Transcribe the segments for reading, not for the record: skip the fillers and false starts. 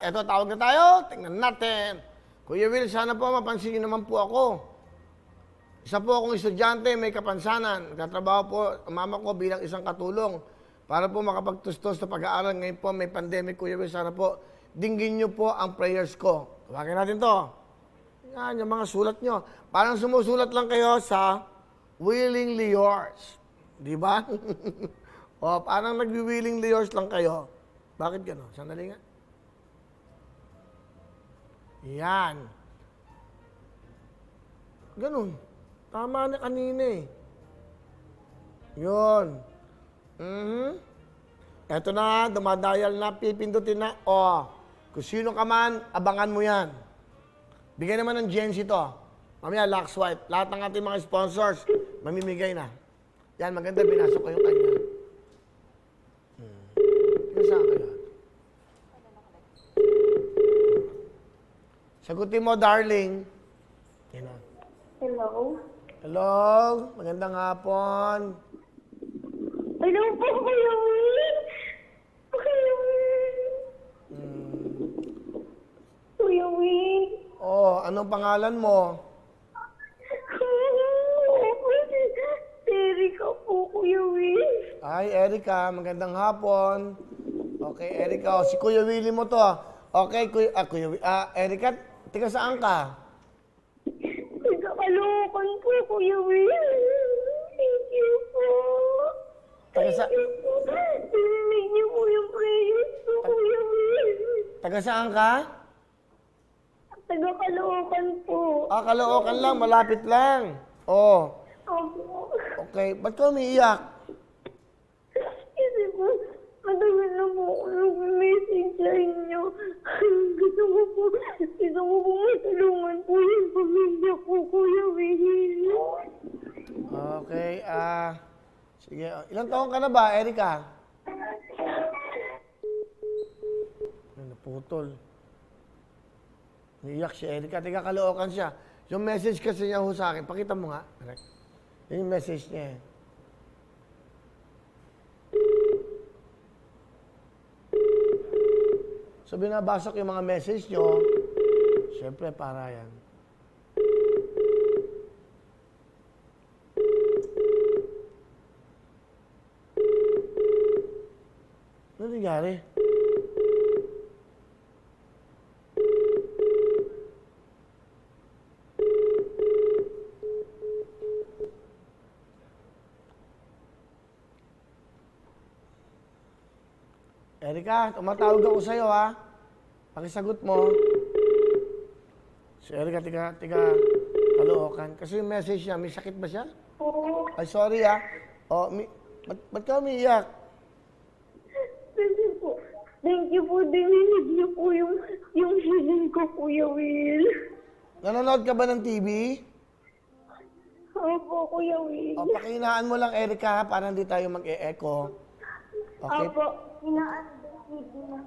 Eto, tawag na tayo. Tingnan natin. Kuya Will, sana po mapansin niyo naman po ako. Isa po akong estudyante, may kapansanan. Nagtatrabaho po ang mama ko bilang isang katulong. Para po makapagtustos sa pag-aaral. Ngayon po may pandemic, Kuya Will. Sana po dinggin niyo po ang prayers ko. Tawagin natin to. Yan, yung mga sulat nyo. Parang sumusulat lang kayo sa willingly yours. Di ba? O, parang nag-willingly yours lang kayo. Bakit gano'n? Sandali nga. Yan. Ganun. Tama na kanina eh. Yun. Eto na, dumadayal na, pipindutin na. O, kung sino ka man, abangan mo yan. Bigay naman ng GNC to. Mamaya, lock swipe. Lahat ng ating mga sponsors, mamimigay na. Yan, maganda, binasok ko yung kanya. Saan ka yan? Sagutin mo, darling. Yan na. Hello? Hello, magandang hapon. Hello po, Kuya Will! Kuya Will! Kuya Will! Oh, anong pangalan mo? Erika po, Kuya Will. Ay, Erika, magandang hapon. Okay, Erika, si Kuya Willie mo to. Okay, Erika, tiga saan ka? Nagkakalokan po, Kuya Will. Thank you po. Taga sa... Thank you po. Narinig niyo po yung prayers ko, Kuya Will. Taga saan ka? Nagkakalokan po. Ah, Caloocan lang, malapit lang. Oh, Opo. okay. Ba't ka umiiyak? Kasi po, matagal na po ako nag-message sa inyo. Gusto ko po matulungan po yung pamilya ko, Kuya Will. Okay, sige. Ilang taon ka na ba, Erika? Naputol. Umiiyak si Erika. Tiga Caloocan siya. Yung message kasi niya ho sa akin, pakita mo nga. Yun yung message niya eh. So, binabasa ko yung mga message nyo. Siyempre, para yan. Ano nangyari? Erika, tumatawag ako sa'yo, ha? Pakisagot mo. Si Erika, tiga Caloocan. Kasi yung message niya, may sakit ba siya? Oo. Ay, sorry, ha? O, ba't ka umiiyak? Thank you po. Dininig niyo po yung hiling ko, Kuya Will. Nanonood ka ba ng TV? Opo, Kuya Will. O, pakihinaan mo lang, Erika, ha? Para hindi tayo mag-e-echo. Okay? Opo. Hinaan na.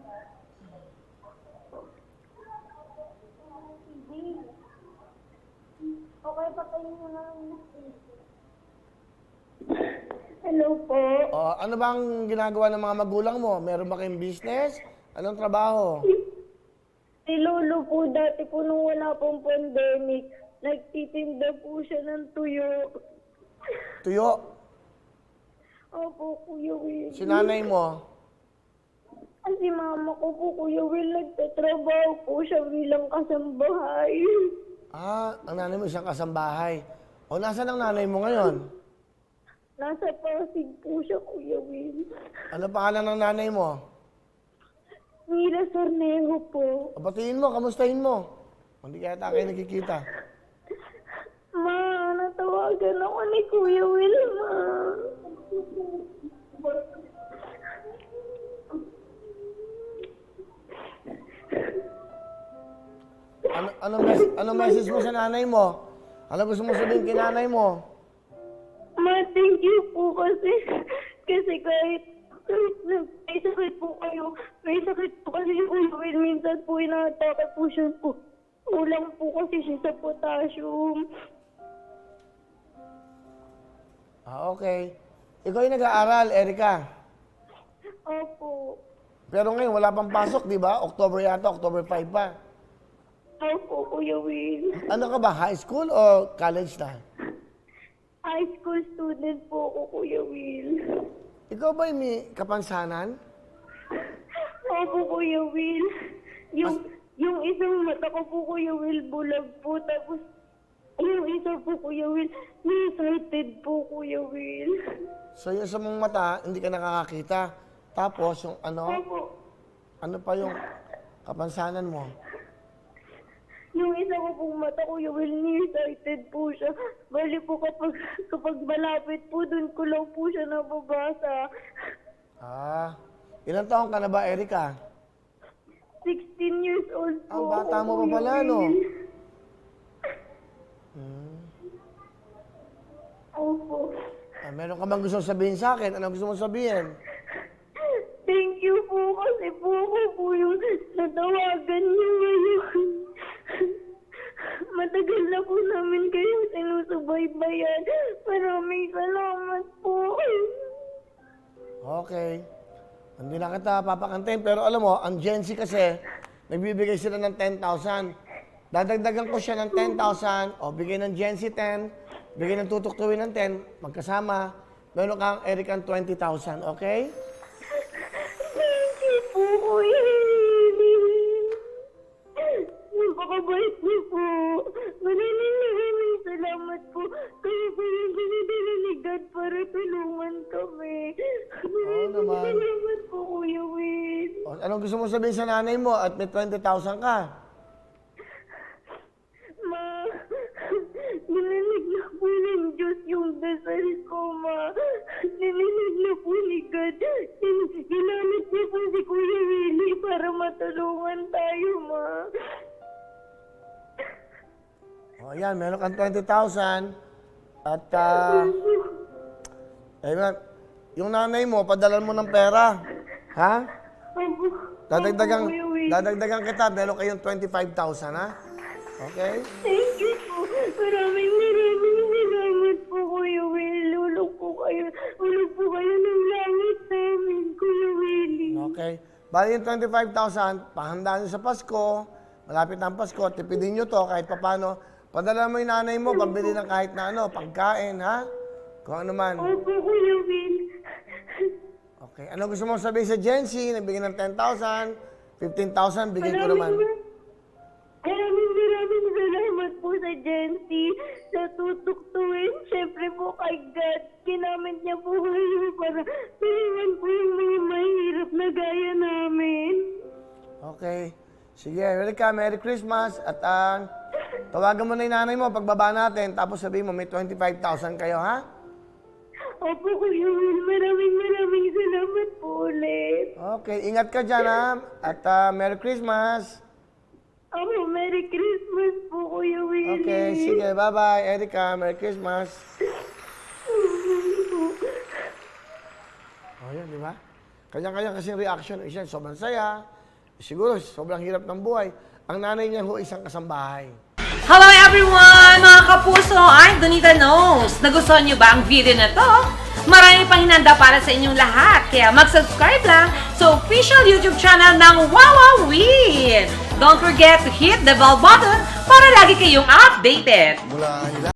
Okay, patayin mo na lang. Hello po. O, ano bang ginagawa ng mga magulang mo? Meron ba kayong business? Anong trabaho? Si Lolo po, dati po nung wala pong pandemic, nagtitinda po siya ng tuyo. Tuyo? Opo, Kuya Will. Si nanay mo? Kasi mama ko po, Kuya Will, nagtatrabaho po siya bilang kasambahay. Ah, ang nanay mo isang kasambahay. O, nasaan ang nanay mo ngayon? Nasa Pasig po siya, Kuya Will. Ano pangalan ng nanay mo? Mira Sornejo po. O, batiin mo, kamustahin mo. Hindi kaya tayo nagkikita. Ma, natawagan ako ni Kuya Will, ma. Ano message mo sa nanay mo? Ano gusto mo sabihin kay nanay mo? Ma, thank you po kasi kahit may sakit po kayo, may sakit po kasi yung Kuya Will, minsan po inaatake po siya po. Kulang po kasi siya sa potassium. Ah, okay. Ikaw yung nag-aaral, Erika. Opo. Pero ngayon, wala pang pasok, di ba? October yata, October 5 pa. Opo, Kuya Will. Ano ka ba, high school o college na? High school student po ako, Kuya Will. Ikaw ba may kapansanan? Opo, Kuya Will. Yung isang mata ko po, Kuya Will, bulag po. Tapos, yung isa po, Kuya Will, nearsighted po, Kuya Will. So yung sa mong mata, hindi ka nakakakita. Tapos yung Opo. ano pa yung kapansanan mo? Yung isa ko pong mata, Kuya Will, nearsighted po siya. Bali po kapag malapit po, dun ko lang po siya nababasa. Ah, ilang taon ka na ba, Erica? 16 years old po. Ang bata ako, mo pa Kuya pala, no? Will. Opo. Ah, meron ka bang gusto sabihin sa akin? Ano gusto mong sabihin? Thank you po kasi po ako po yung natawagan niyo ngayon. Matagal na po namin kayo sinusubaybayan. Maraming salamat po. Okay. Hindi na kita papakantayin. Pero alam mo, ang Gen Z kasi, nagbibigay sila ng 10,000. Dadagdagan ko siya ng 10,000. O, bigay ng Gen Z 10. Bigay ng tutuktuin ng 10. Magkasama. Meron kang Erican 20,000. Okay? Thank you po, Kuya Willie. Napakabait niyo po. Maraming salamat po. Kayo po yung dinidala ni God para tulungan kami. naman. Salamat po, Kuya Will. O, anong gusto mong sabihin sa nanay mo at may 20,000 ka? Ma, nilinig na po ng Diyos yung dasal ko, Ma. Nilinig na po ni God. Ginamit niya po si Kuya Willie para matulungan tayo, Ma. O, yan. Meron kang 20,000. At, ayun, yung nanay mo, padalan mo ng pera. Ha? Dadagdagan kita. Meron kayong 25,000, ha? Okay? Thank you po. Maraming salamat po, Kuya Will. Ulog po kayo ng langit namin, Kuya Willie. Okay. Bali yung 25,000, pahandaan nyo sa Pasko. Malapit na ang Pasko. Tipidin nyo to kahit papano. Padala mo yung nanay mo, pambili ng kahit na ano, pagkain, ha? Kung ano man. Opo, Kuya Will. Okay. Ano gusto mong sabihin sa Gen Z? Nagbigay ng 10,000, 15,000, bigay ko naman. Maraming salamat po sa Gen Z, sa tutuktuin. Siyempre po kay God, ginamit niya po kayo para tulungan po yung mga mahirap na gaya namin. Okay. Sige, welcome. Merry Christmas. At tawagan mo na yung nanay mo pagbaba natin. Tapos sabihin mo, may 25,000 kayo, ha? Opo, Kuya Will. Maraming salamat po ulit. Okay. Ingat ka dyan, ha? At Merry Christmas. Opo, Merry Christmas po, Kuya Will. Okay. Sige, bye-bye. Erica, Merry Christmas. Oh, yun, di ba? Kanya-kanya kasing reaction. Isa, sobrang saya. Siguro, sobrang hirap ng buhay. Ang nanay niya ho, isang kasambahay. Hello everyone! Mga kapuso, I'm Donita Knows. Nagustuhan niyo ba ang video na to? Marami pang hinanda para sa inyong lahat. Kaya mag-subscribe lang sa official YouTube channel ng Wawa Win. Don't forget to hit the bell button para lagi kayong updated. Mula